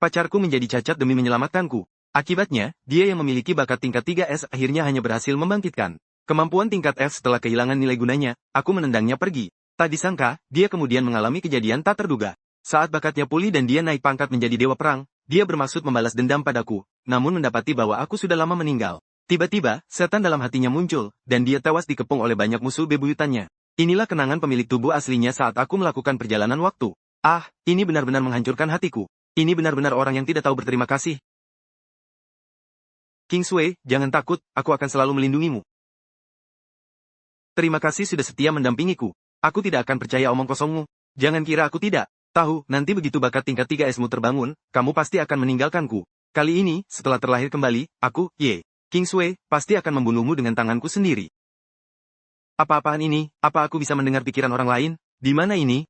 pacarku menjadi cacat demi menyelamatkanku. Akibatnya, dia yang memiliki bakat tingkat 3S akhirnya hanya berhasil membangkitkan kemampuan tingkat F setelah kehilangan nilai gunanya. Aku menendangnya pergi. Tak disangka, dia kemudian mengalami kejadian tak terduga. Saat bakatnya pulih dan dia naik pangkat menjadi dewa perang, dia bermaksud membalas dendam padaku, namun mendapati bahwa aku sudah lama meninggal. Tiba-tiba, setan dalam hatinya muncul, dan dia tewas dikepung oleh banyak musuh bebuyutannya. Inilah kenangan pemilik tubuh aslinya saat aku melakukan perjalanan waktu. Ah, ini benar-benar menghancurkan hatiku. Ini benar-benar orang yang tidak tahu berterima kasih. Kingsway, jangan takut, aku akan selalu melindungimu. Terima kasih sudah setia mendampingiku. Aku tidak akan percaya omong kosongmu. Jangan kira aku tidak tahu, nanti begitu bakat tingkat 3S-mu terbangun, kamu pasti akan meninggalkanku. Kali ini, setelah terlahir kembali, aku, Kingsway, pasti akan membunuhmu dengan tanganku sendiri. Apa-apaan ini? Apa aku bisa mendengar pikiran orang lain? Di mana ini?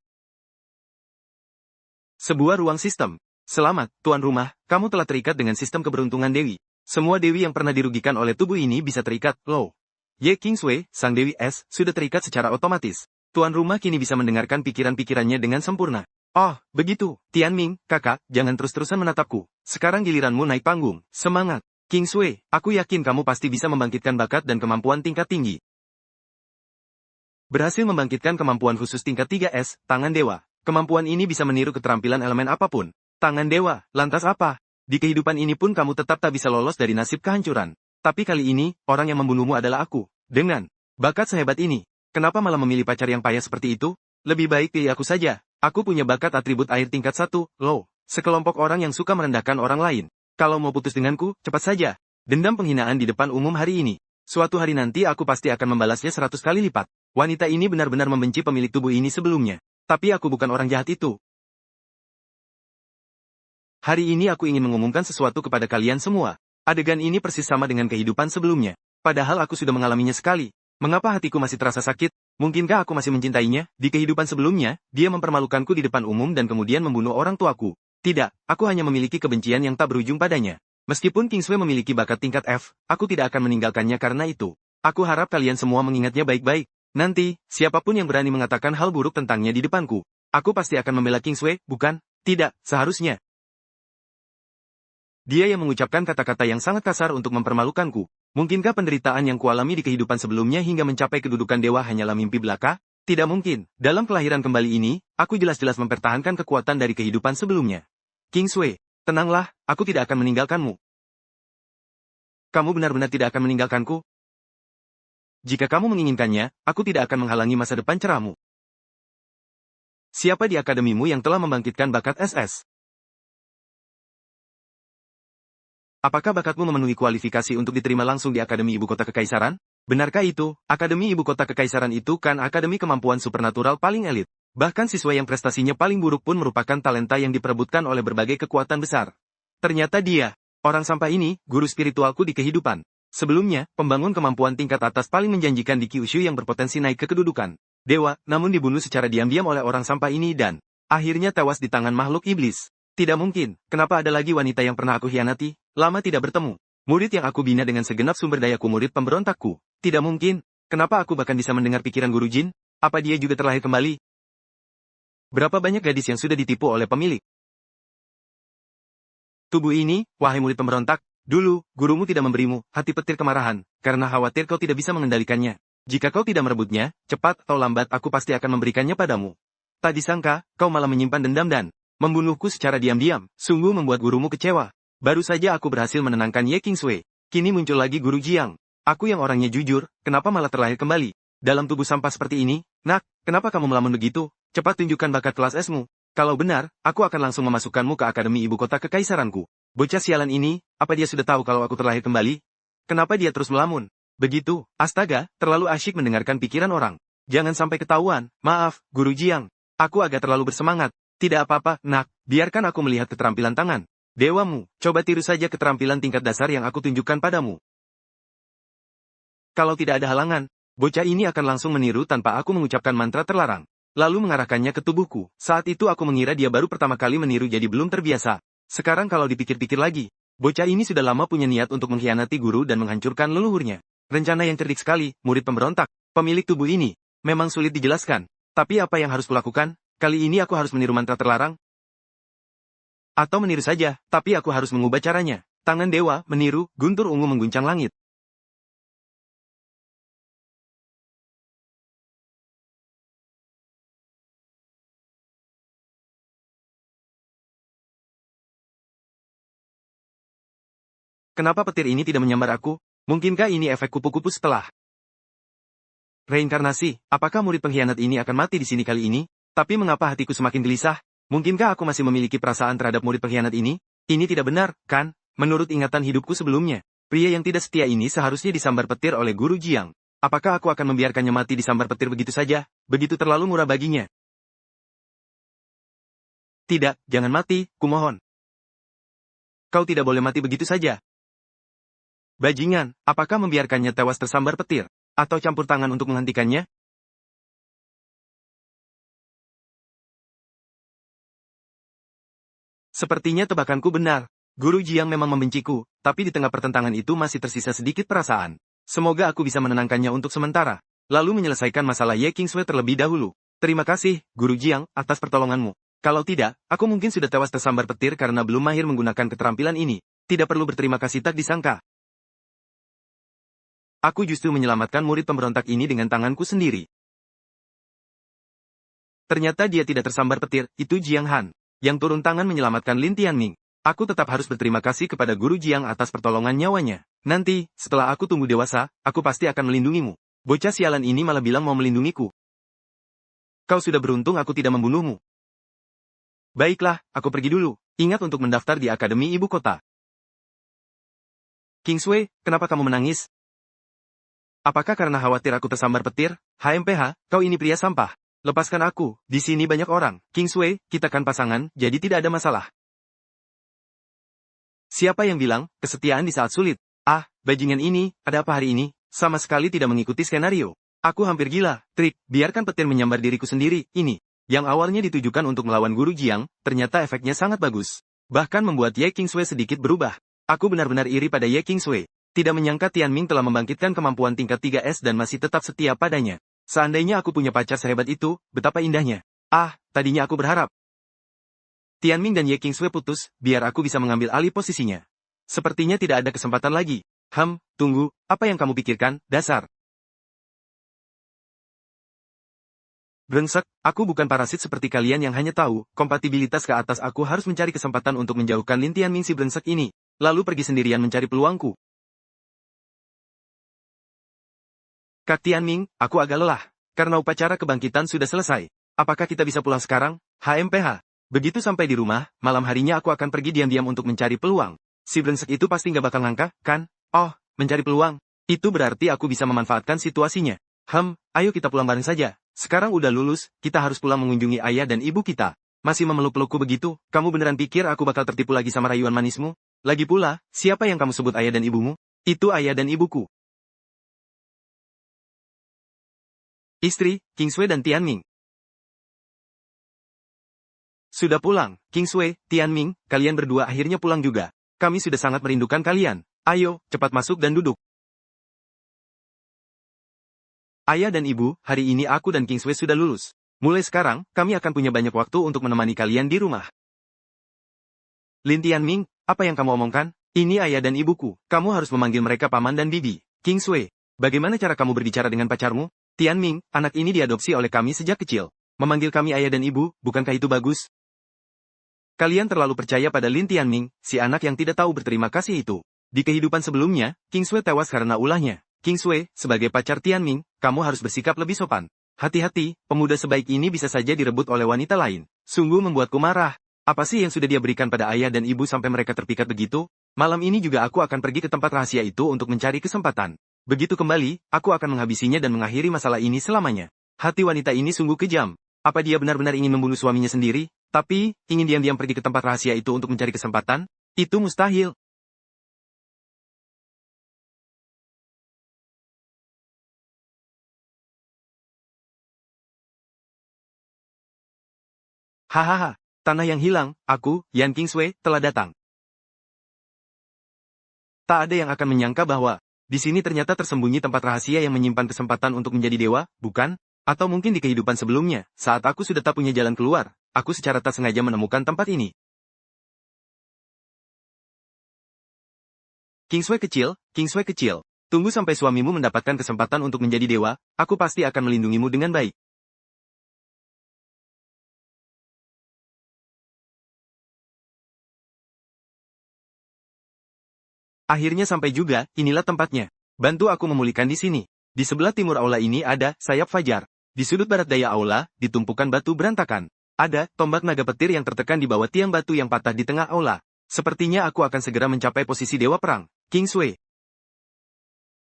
Sebuah ruang sistem. Selamat, tuan rumah, kamu telah terikat dengan sistem keberuntungan Dewi. Semua Dewi yang pernah dirugikan oleh tubuh ini bisa terikat, loh. Kingsway, sang Dewi S, sudah terikat secara otomatis. Tuan rumah kini bisa mendengarkan pikiran-pikirannya dengan sempurna. Oh, begitu. Tianming, kakak, jangan terus-terusan menatapku. Sekarang giliranmu naik panggung. Semangat. Kingsway, aku yakin kamu pasti bisa membangkitkan bakat dan kemampuan tingkat tinggi. Berhasil membangkitkan kemampuan khusus tingkat 3S, tangan dewa. Kemampuan ini bisa meniru keterampilan elemen apapun. Tangan dewa, lantas apa? Di kehidupan ini pun kamu tetap tak bisa lolos dari nasib kehancuran. Tapi kali ini, orang yang membunuhmu adalah aku. Dengan bakat sehebat ini, kenapa malah memilih pacar yang payah seperti itu? Lebih baik pilih aku saja. Aku punya bakat atribut air tingkat 1, low. Sekelompok orang yang suka merendahkan orang lain. Kalau mau putus denganku, cepat saja. Dendam penghinaan di depan umum hari ini. Suatu hari nanti aku pasti akan membalasnya 100 kali lipat. Wanita ini benar-benar membenci pemilik tubuh ini sebelumnya. Tapi aku bukan orang jahat itu. Hari ini aku ingin mengumumkan sesuatu kepada kalian semua. Adegan ini persis sama dengan kehidupan sebelumnya. Padahal aku sudah mengalaminya sekali. Mengapa hatiku masih terasa sakit? Mungkinkah aku masih mencintainya? Di kehidupan sebelumnya, dia mempermalukanku di depan umum dan kemudian membunuh orang tuaku. Tidak, aku hanya memiliki kebencian yang tak berujung padanya. Meskipun Kingsway memiliki bakat tingkat F, aku tidak akan meninggalkannya karena itu. Aku harap kalian semua mengingatnya baik-baik. Nanti, siapapun yang berani mengatakan hal buruk tentangnya di depanku, aku pasti akan membela Kingsway, bukan? Tidak, seharusnya. Dia yang mengucapkan kata-kata yang sangat kasar untuk mempermalukanku. Mungkinkah penderitaan yang kualami di kehidupan sebelumnya hingga mencapai kedudukan dewa hanyalah mimpi belaka? Tidak mungkin. Dalam kelahiran kembali ini, aku jelas-jelas mempertahankan kekuatan dari kehidupan sebelumnya. Kingsway, tenanglah, aku tidak akan meninggalkanmu. Kamu benar-benar tidak akan meninggalkanku? Jika kamu menginginkannya, aku tidak akan menghalangi masa depan cerahmu. Siapa di akademimu yang telah membangkitkan bakat SS? Apakah bakatmu memenuhi kualifikasi untuk diterima langsung di Akademi Ibu Kota Kekaisaran? Benarkah itu? Akademi Ibu Kota Kekaisaran itu kan akademi kemampuan supernatural paling elit. Bahkan siswa yang prestasinya paling buruk pun merupakan talenta yang diperebutkan oleh berbagai kekuatan besar. Ternyata dia, orang sampah ini, guru spiritualku di kehidupan. Sebelumnya, pembangun kemampuan tingkat atas paling menjanjikan di Kyushu yang berpotensi naik ke kedudukan dewa, namun dibunuh secara diam-diam oleh orang sampah ini dan akhirnya tewas di tangan makhluk iblis. Tidak mungkin, kenapa ada lagi wanita yang pernah aku hianati? Lama tidak bertemu. Murid yang aku bina dengan segenap sumber dayaku murid pemberontakku. Tidak mungkin. Kenapa aku bahkan bisa mendengar pikiran Guru Jin? Apa dia juga terlahir kembali? Berapa banyak gadis yang sudah ditipu oleh pemilik tubuh ini, wahai murid pemberontak? Dulu, gurumu tidak memberimu hati petir kemarahan, karena khawatir kau tidak bisa mengendalikannya. Jika kau tidak merebutnya, cepat atau lambat aku pasti akan memberikannya padamu. Tak disangka, kau malah menyimpan dendam dan membunuhku secara diam-diam. Sungguh membuat gurumu kecewa. Baru saja aku berhasil menenangkan Kingsway. Kini muncul lagi Guru Jiang. Aku yang orangnya jujur, kenapa malah terlahir kembali? Dalam tubuh sampah seperti ini? Nak, kenapa kamu melamun begitu? Cepat tunjukkan bakat kelas S-mu. Kalau benar, aku akan langsung memasukkanmu ke Akademi Ibu Kota Kekaisaranku. Bocah sialan ini, apa dia sudah tahu kalau aku terlahir kembali? Kenapa dia terus melamun? Begitu, astaga, terlalu asyik mendengarkan pikiran orang. Jangan sampai ketahuan. Maaf, Guru Jiang. Aku agak terlalu bersemangat. Tidak apa-apa, nak, biarkan aku melihat keterampilan tangan. Dewamu, coba tiru saja keterampilan tingkat dasar yang aku tunjukkan padamu. Kalau tidak ada halangan, bocah ini akan langsung meniru tanpa aku mengucapkan mantra terlarang. Lalu mengarahkannya ke tubuhku. Saat itu aku mengira dia baru pertama kali meniru jadi belum terbiasa. Sekarang kalau dipikir-pikir lagi, bocah ini sudah lama punya niat untuk mengkhianati guru dan menghancurkan leluhurnya. Rencana yang cerdik sekali, murid pemberontak, pemilik tubuh ini. Memang sulit dijelaskan. Tapi apa yang harus kulakukan? Kali ini aku harus meniru mantra terlarang. Atau meniru saja, tapi aku harus mengubah caranya. Tangan dewa, meniru, guntur ungu mengguncang langit. Kenapa petir ini tidak menyambar aku? Mungkinkah ini efek kupu-kupu setelah reinkarnasi? Apakah murid pengkhianat ini akan mati di sini kali ini? Tapi mengapa hatiku semakin gelisah? Mungkinkah aku masih memiliki perasaan terhadap murid pengkhianat ini? Ini tidak benar, kan? Menurut ingatan hidupku sebelumnya, pria yang tidak setia ini seharusnya disambar petir oleh Guru Jiang. Apakah aku akan membiarkannya mati disambar petir begitu saja? Begitu terlalu murah baginya. Tidak, jangan mati, kumohon. Kau tidak boleh mati begitu saja. Bajingan, apakah membiarkannya tewas tersambar petir? Atau campur tangan untuk menghentikannya? Sepertinya tebakanku benar. Guru Jiang memang membenciku, tapi di tengah pertentangan itu masih tersisa sedikit perasaan. Semoga aku bisa menenangkannya untuk sementara. Lalu menyelesaikan masalah Ye Qingsui terlebih dahulu. Terima kasih, Guru Jiang, atas pertolonganmu. Kalau tidak, aku mungkin sudah tewas tersambar petir karena belum mahir menggunakan keterampilan ini. Tidak perlu berterima kasih tak disangka. Aku justru menyelamatkan murid pemberontak ini dengan tanganku sendiri. Ternyata dia tidak tersambar petir, itu Jiang Han, yang turun tangan menyelamatkan Lin Tianming. Aku tetap harus berterima kasih kepada Guru Jiang atas pertolongan nyawanya. Nanti, setelah aku tumbuh dewasa, aku pasti akan melindungimu. Bocah sialan ini malah bilang mau melindungiku. Kau sudah beruntung aku tidak membunuhmu. Baiklah, aku pergi dulu. Ingat untuk mendaftar di Akademi Ibu Kota. Kingsway, kenapa kamu menangis? Apakah karena khawatir aku tersambar petir? HMPH, kau ini pria sampah. Lepaskan aku, di sini banyak orang. Kingsway, kita kan pasangan, jadi tidak ada masalah. Siapa yang bilang, kesetiaan di saat sulit? Ah, bajingan ini, ada apa hari ini? Sama sekali tidak mengikuti skenario. Aku hampir gila, trik, biarkan petir menyambar diriku sendiri, ini. Yang awalnya ditujukan untuk melawan Guru Jiang, ternyata efeknya sangat bagus. Bahkan membuat Ye Qingsui sedikit berubah. Aku benar-benar iri pada Ye Qingsui. Tidak menyangka Tianming telah membangkitkan kemampuan tingkat 3S dan masih tetap setia padanya. Seandainya aku punya pacar sehebat itu, betapa indahnya. Ah, tadinya aku berharap Tianming dan Ye Qingsui putus, biar aku bisa mengambil alih posisinya. Sepertinya tidak ada kesempatan lagi. Tunggu, apa yang kamu pikirkan, dasar? Brengsek, aku bukan parasit seperti kalian yang hanya tahu, kompatibilitas ke atas. Aku harus mencari kesempatan untuk menjauhkan Lin Tianming si brengsek ini, lalu pergi sendirian mencari peluangku. Kak Tianming, aku agak lelah. Karena upacara kebangkitan sudah selesai. Apakah kita bisa pulang sekarang? HMPH. Begitu sampai di rumah, malam harinya aku akan pergi diam-diam untuk mencari peluang. Si brengsek itu pasti nggak bakal ngangka, kan? Oh, mencari peluang. Itu berarti aku bisa memanfaatkan situasinya. Ayo kita pulang bareng saja. Sekarang udah lulus, kita harus pulang mengunjungi ayah dan ibu kita. Masih memeluk-pelukku begitu, kamu beneran pikir aku bakal tertipu lagi sama rayuan manismu? Lagi pula, siapa yang kamu sebut ayah dan ibumu? Itu ayah dan ibuku. Istri, Kingsway dan Tianming. Sudah pulang, Kingsway, Tianming, kalian berdua akhirnya pulang juga. Kami sudah sangat merindukan kalian. Ayo, cepat masuk dan duduk. Ayah dan ibu, hari ini aku dan Kingsway sudah lulus. Mulai sekarang, kami akan punya banyak waktu untuk menemani kalian di rumah. Lin Tianming, apa yang kamu omongkan? Ini ayah dan ibuku, kamu harus memanggil mereka paman dan bibi. Kingsway, bagaimana cara kamu berbicara dengan pacarmu? Tianming, anak ini diadopsi oleh kami sejak kecil. Memanggil kami ayah dan ibu, bukankah itu bagus? Kalian terlalu percaya pada Lin Tianming, si anak yang tidak tahu berterima kasih itu. Di kehidupan sebelumnya, Kingsway tewas karena ulahnya. Kingsway, sebagai pacar Tianming, kamu harus bersikap lebih sopan. Hati-hati, pemuda sebaik ini bisa saja direbut oleh wanita lain. Sungguh membuatku marah. Apa sih yang sudah dia berikan pada ayah dan ibu sampai mereka terpikat begitu? Malam ini juga aku akan pergi ke tempat rahasia itu untuk mencari kesempatan. Begitu kembali, aku akan menghabisinya dan mengakhiri masalah ini selamanya. Hati wanita ini sungguh kejam. Apa dia benar-benar ingin membunuh suaminya sendiri? Tapi, ingin diam-diam pergi ke tempat rahasia itu untuk mencari kesempatan? Itu mustahil. Hahaha, tanah yang hilang, aku, Yan Kingsway, telah datang. Tak ada yang akan menyangka bahwa di sini ternyata tersembunyi tempat rahasia yang menyimpan kesempatan untuk menjadi dewa, bukan? Atau mungkin di kehidupan sebelumnya, saat aku sudah tak punya jalan keluar, aku secara tak sengaja menemukan tempat ini. Kingsway kecil, Kingsway kecil. Tunggu sampai suamimu mendapatkan kesempatan untuk menjadi dewa, aku pasti akan melindungimu dengan baik. Akhirnya sampai juga, inilah tempatnya. Bantu aku memulihkan di sini. Di sebelah timur aula ini ada sayap fajar. Di sudut barat daya aula, ditumpukan batu berantakan. Ada tombak naga petir yang tertekan di bawah tiang batu yang patah di tengah aula. Sepertinya aku akan segera mencapai posisi dewa perang. Kingsway.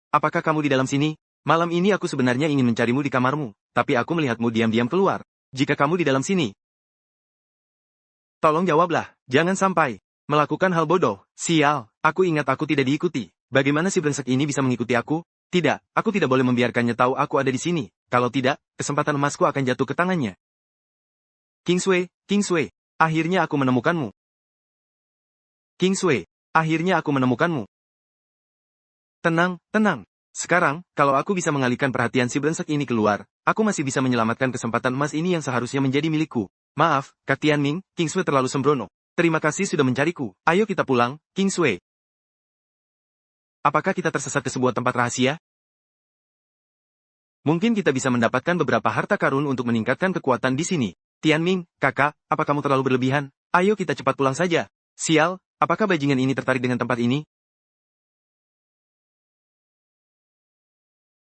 Apakah kamu di dalam sini? Malam ini aku sebenarnya ingin mencarimu di kamarmu, tapi aku melihatmu diam-diam keluar. Jika kamu di dalam sini, tolong jawablah, jangan sampai melakukan hal bodoh. Sial, aku ingat aku tidak diikuti. Bagaimana si brengsek ini bisa mengikuti aku? Tidak, aku tidak boleh membiarkannya tahu aku ada di sini. Kalau tidak, kesempatan emasku akan jatuh ke tangannya. Kingsway, Kingsway, akhirnya aku menemukanmu. Kingsway, akhirnya aku menemukanmu. Tenang, tenang. Sekarang, kalau aku bisa mengalihkan perhatian si brengsek ini keluar, aku masih bisa menyelamatkan kesempatan emas ini yang seharusnya menjadi milikku. Maaf, Kak Tianming, Kingsway terlalu sembrono. Terima kasih sudah mencariku. Ayo kita pulang, Kingsway. Apakah kita tersesat ke sebuah tempat rahasia? Mungkin kita bisa mendapatkan beberapa harta karun untuk meningkatkan kekuatan di sini. Tianming, kakak, apa kamu terlalu berlebihan? Ayo kita cepat pulang saja. Sial, apakah bajingan ini tertarik dengan tempat ini?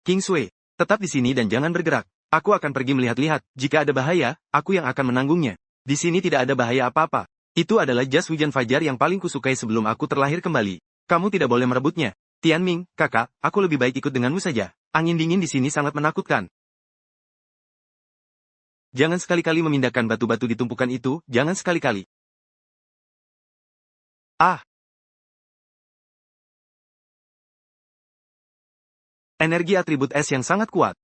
Kingsway, tetap di sini dan jangan bergerak. Aku akan pergi melihat-lihat. Jika ada bahaya, aku yang akan menanggungnya. Di sini tidak ada bahaya apa-apa. Itu adalah jas hujan fajar yang paling kusukai sebelum aku terlahir kembali. Kamu tidak boleh merebutnya. Tianming, kakak, aku lebih baik ikut denganmu saja. Angin dingin di sini sangat menakutkan. Jangan sekali-kali memindahkan batu-batu di tumpukan itu, jangan sekali-kali. Ah! Energi atribut es yang sangat kuat.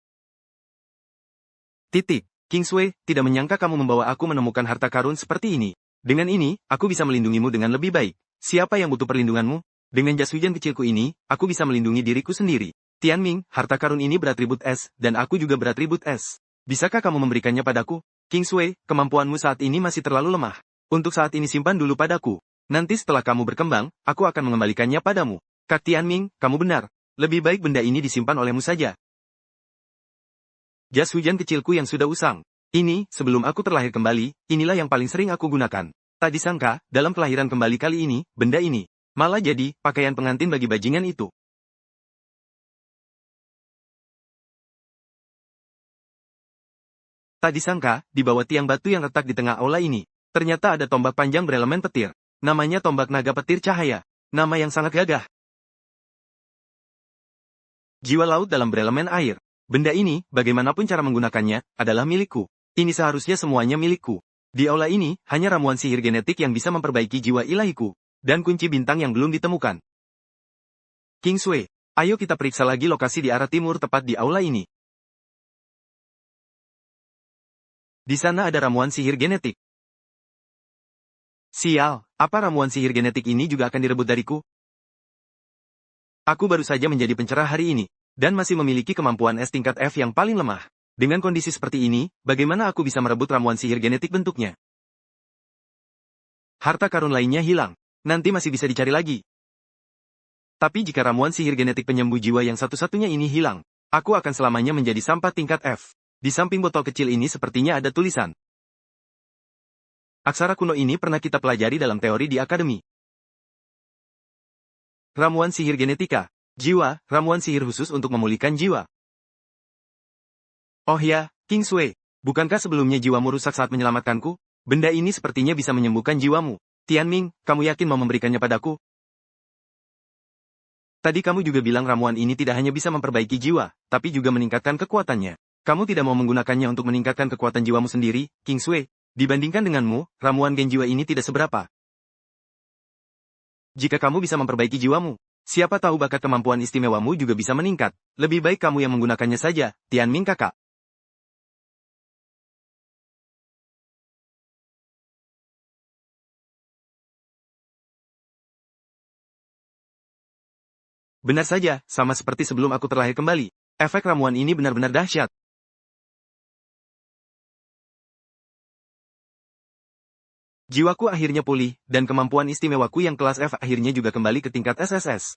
Titik. Kingsway, tidak menyangka kamu membawa aku menemukan harta karun seperti ini. Dengan ini, aku bisa melindungimu dengan lebih baik. Siapa yang butuh perlindunganmu? Dengan jas hujan kecilku ini, aku bisa melindungi diriku sendiri. Tianming, harta karun ini beratribut es, dan aku juga beratribut es. Bisakah kamu memberikannya padaku? Kingsway, kemampuanmu saat ini masih terlalu lemah. Untuk saat ini simpan dulu padaku. Nanti setelah kamu berkembang, aku akan mengembalikannya padamu. Kak Tianming, kamu benar. Lebih baik benda ini disimpan olehmu saja. Jas hujan kecilku yang sudah usang. Ini, sebelum aku terlahir kembali, inilah yang paling sering aku gunakan. Tak disangka, dalam kelahiran kembali kali ini, benda ini malah jadi pakaian pengantin bagi bajingan itu. Tak disangka, di bawah tiang batu yang retak di tengah aula ini, ternyata ada tombak panjang berelemen petir. Namanya tombak naga petir cahaya. Nama yang sangat gagah. Jiwa laut dalam berelemen air. Benda ini, bagaimanapun cara menggunakannya, adalah milikku. Ini seharusnya semuanya milikku. Di aula ini, hanya ramuan sihir genetik yang bisa memperbaiki jiwa ilahiku. Dan kunci bintang yang belum ditemukan. Kingsway, ayo kita periksa lagi lokasi di arah timur tepat di aula ini. Di sana ada ramuan sihir genetik. Sial, apa ramuan sihir genetik ini juga akan direbut dariku? Aku baru saja menjadi pencerah hari ini, dan masih memiliki kemampuan es tingkat F yang paling lemah. Dengan kondisi seperti ini, bagaimana aku bisa merebut ramuan sihir genetik bentuknya? Harta karun lainnya hilang. Nanti masih bisa dicari lagi. Tapi jika ramuan sihir genetik penyembuh jiwa yang satu-satunya ini hilang, aku akan selamanya menjadi sampah tingkat F. Di samping botol kecil ini sepertinya ada tulisan. Aksara kuno ini pernah kita pelajari dalam teori di akademi. Ramuan sihir genetika. Jiwa, ramuan sihir khusus untuk memulihkan jiwa. Oh ya, Kingsway, bukankah sebelumnya jiwamu rusak saat menyelamatkanku? Benda ini sepertinya bisa menyembuhkan jiwamu. Tianming, kamu yakin mau memberikannya padaku? Tadi kamu juga bilang ramuan ini tidak hanya bisa memperbaiki jiwa, tapi juga meningkatkan kekuatannya. Kamu tidak mau menggunakannya untuk meningkatkan kekuatan jiwamu sendiri, Kingsway? Dibandingkan denganmu, ramuan gen jiwa ini tidak seberapa. Jika kamu bisa memperbaiki jiwamu, siapa tahu bakat kemampuan istimewamu juga bisa meningkat. Lebih baik kamu yang menggunakannya saja, Tianming kakak. Benar saja, sama seperti sebelum aku terlahir kembali. Efek ramuan ini benar-benar dahsyat. Jiwaku akhirnya pulih, dan kemampuan istimewaku yang kelas F akhirnya juga kembali ke tingkat SSS.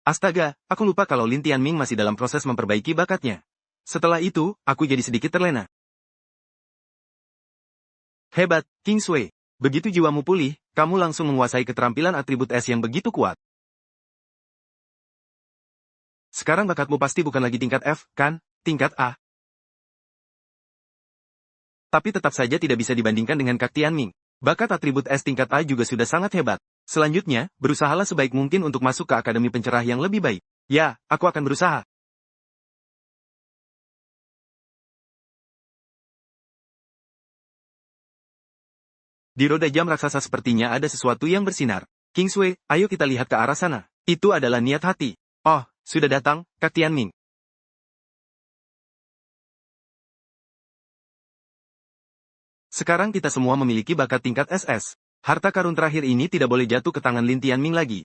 Astaga, aku lupa kalau Lin Tianming masih dalam proses memperbaiki bakatnya. Setelah itu, aku jadi sedikit terlena. Hebat, King Sui. Begitu jiwamu pulih, kamu langsung menguasai keterampilan atribut es yang begitu kuat. Sekarang bakatmu pasti bukan lagi tingkat F, kan? Tingkat A. Tapi tetap saja tidak bisa dibandingkan dengan Kak Tianming. Bakat atribut es tingkat A juga sudah sangat hebat. Selanjutnya, berusahalah sebaik mungkin untuk masuk ke Akademi Pencerah yang lebih baik. Ya, aku akan berusaha. Di roda jam raksasa sepertinya ada sesuatu yang bersinar. Kingsway, ayo kita lihat ke arah sana. Itu adalah niat hati. Oh, sudah datang, Kak Tianming. Sekarang kita semua memiliki bakat tingkat SS. Harta karun terakhir ini tidak boleh jatuh ke tangan Lin Tianming lagi.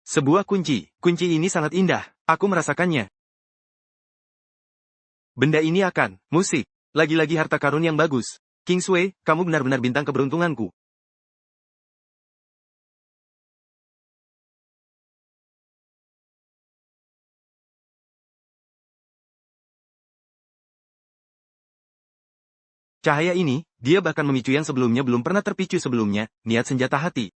Sebuah kunci. Kunci ini sangat indah. Aku merasakannya. Benda ini akan, musik. Lagi-lagi harta karun yang bagus. Kingsway, kamu benar-benar bintang keberuntunganku. Cahaya ini, dia bahkan memicu yang sebelumnya belum pernah terpicu sebelumnya, niat senjata hati.